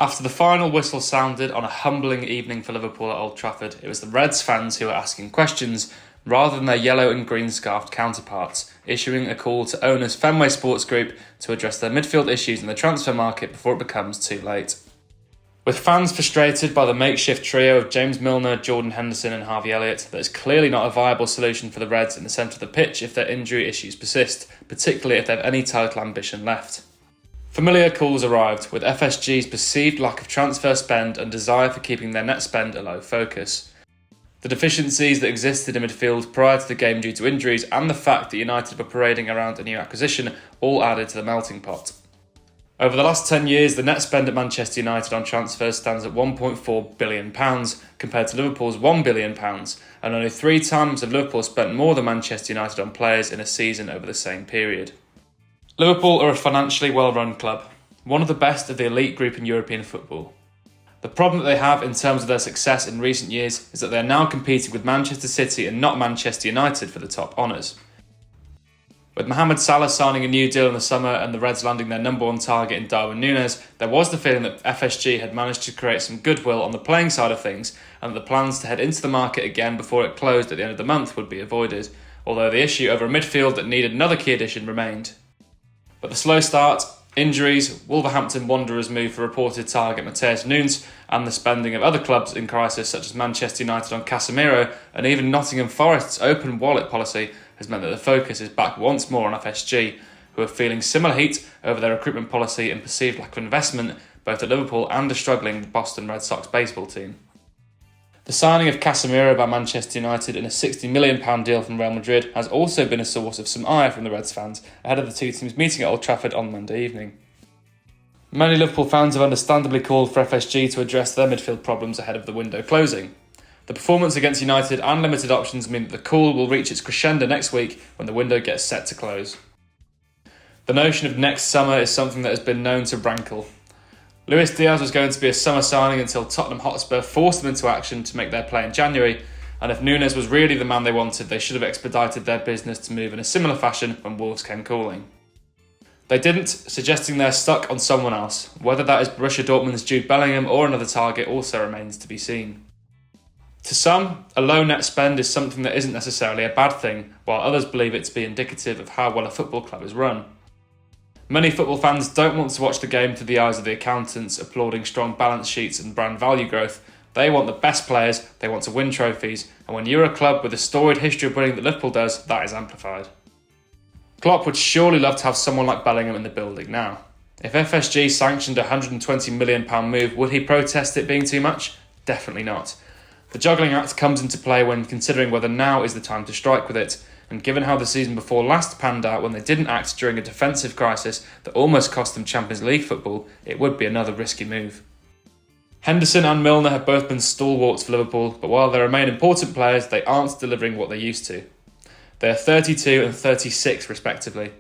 After the final whistle sounded on a humbling evening for Liverpool at Old Trafford, it was the Reds fans who were asking questions rather than their yellow and green scarfed counterparts, issuing a call to owners Fenway Sports Group to address their midfield issues in the transfer market before it becomes too late. With fans frustrated by the makeshift trio of James Milner, Jordan Henderson and Harvey Elliott, that is clearly not a viable solution for the Reds in the centre of the pitch if their injury issues persist, particularly if they have any title ambition left. Familiar calls arrived, with FSG's perceived lack of transfer spend and desire for keeping their net spend a low focus. The deficiencies that existed in midfield prior to the game due to injuries and the fact that United were parading around a new acquisition all added to the melting pot. Over the last 10 years, the net spend at Manchester United on transfers stands at £1.4 billion, compared to Liverpool's £1 billion, and only 3 times have Liverpool spent more than Manchester United on players in a season over the same period. Liverpool are a financially well-run club, one of the best of the elite group in European football. The problem that they have in terms of their success in recent years is that they are now competing with Manchester City and not Manchester United for the top honours. With Mohamed Salah signing a new deal in the summer and the Reds landing their number one target in Darwin Núñez, there was the feeling that FSG had managed to create some goodwill on the playing side of things and that the plans to head into the market again before it closed at the end of the month would be avoided, although the issue over a midfield that needed another key addition remained. But the slow start, injuries, Wolverhampton Wanderers' move for reported target Matheus Nunes, and the spending of other clubs in crisis such as Manchester United on Casemiro and even Nottingham Forest's open wallet policy has meant that the focus is back once more on FSG, who are feeling similar heat over their recruitment policy and perceived lack of investment both at Liverpool and a struggling Boston Red Sox baseball team. The signing of Casemiro by Manchester United in a £60 million deal from Real Madrid has also been a source of some ire from the Reds fans ahead of the two teams meeting at Old Trafford on Monday evening. Many Liverpool fans have understandably called for FSG to address their midfield problems ahead of the window closing. The performance against United and limited options mean that the call will reach its crescendo next week when the window gets set to close. The notion of next summer is something that has been known to rankle. Luis Diaz was going to be a summer signing until Tottenham Hotspur forced them into action to make their play in January, and if Núñez was really the man they wanted, they should have expedited their business to move in a similar fashion when Wolves came calling. They didn't, suggesting they're stuck on someone else. Whether that is Borussia Dortmund's Jude Bellingham or another target also remains to be seen. To some, a low net spend is something that isn't necessarily a bad thing, while others believe it to be indicative of how well a football club is run. Many football fans don't want to watch the game through the eyes of the accountants applauding strong balance sheets and brand value growth. They want the best players, they want to win trophies, and when you're a club with a storied history of winning that Liverpool does, that is amplified. Klopp would surely love to have someone like Bellingham in the building now. If FSG sanctioned a £120 million move, would he protest it being too much? Definitely not. The juggling act comes into play when considering whether now is the time to strike with it, and given how the season before last panned out when they didn't act during a defensive crisis that almost cost them Champions League football, it would be another risky move. Henderson and Milner have both been stalwarts for Liverpool, but while they remain important players, they aren't delivering what they used to. They are 32 and 36 respectively.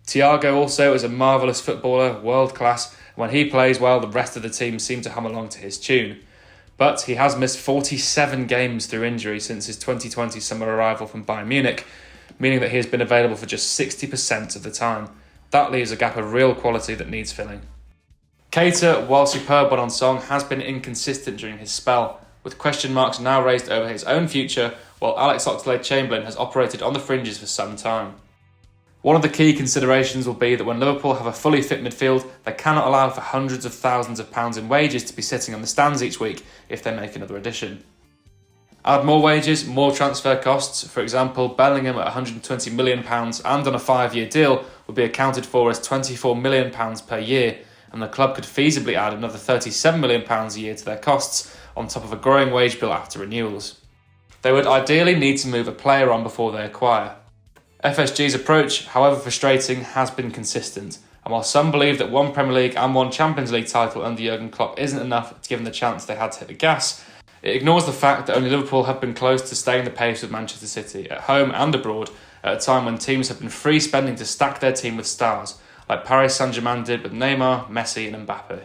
Thiago also is a marvellous footballer, world class, and when he plays well, the rest of the team seem to hum along to his tune. But he has missed 47 games through injury since his 2020 summer arrival from Bayern Munich, meaning that he has been available for just 60% of the time. That leaves a gap of real quality that needs filling. Keita, while superb when on song, has been inconsistent during his spell, with question marks now raised over his own future, while Alex Oxlade-Chamberlain has operated on the fringes for some time. One of the key considerations will be that when Liverpool have a fully fit midfield, they cannot allow for hundreds of thousands of pounds in wages to be sitting on the stands each week if they make another addition. Add more wages, more transfer costs. For example, Bellingham at £120 million and on a 5-year deal would be accounted for as £24 million per year, and the club could feasibly add another £37 million a year to their costs on top of a growing wage bill after renewals. They would ideally need to move a player on before they acquire. FSG's approach, however frustrating, has been consistent, and while some believe that one Premier League and one Champions League title under Jurgen Klopp isn't enough given the chance they had to hit the gas, it ignores the fact that only Liverpool have been close to staying the pace with Manchester City, at home and abroad, at a time when teams have been free spending to stack their team with stars, like Paris Saint-Germain did with Neymar, Messi and Mbappe.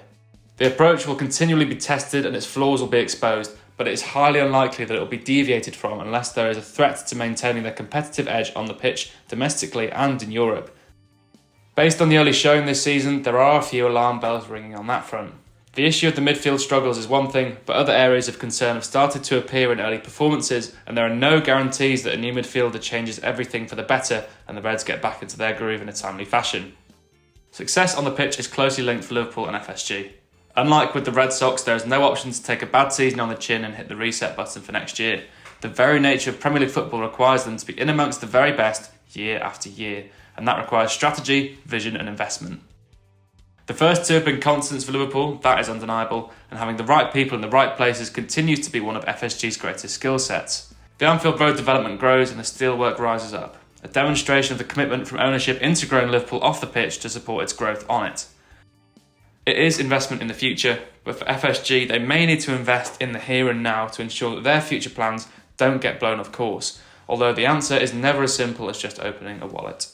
The approach will continually be tested and its flaws will be exposed, but it is highly unlikely that it will be deviated from unless there is a threat to maintaining their competitive edge on the pitch, domestically and in Europe. Based on the early showing this season, there are a few alarm bells ringing on that front. The issue of the midfield struggles is one thing, but other areas of concern have started to appear in early performances, and there are no guarantees that a new midfielder changes everything for the better and the Reds get back into their groove in a timely fashion. Success on the pitch is closely linked for Liverpool and FSG. Unlike with the Red Sox, there is no option to take a bad season on the chin and hit the reset button for next year. The very nature of Premier League football requires them to be in amongst the very best year after year, and that requires strategy, vision and investment. The first two have been constants for Liverpool, that is undeniable, and having the right people in the right places continues to be one of FSG's greatest skill sets. The Anfield Road development grows and the steelwork rises up, a demonstration of the commitment from ownership into growing Liverpool off the pitch to support its growth on it. It is investment in the future, but for FSG they may need to invest in the here and now to ensure that their future plans don't get blown off course, although the answer is never as simple as just opening a wallet.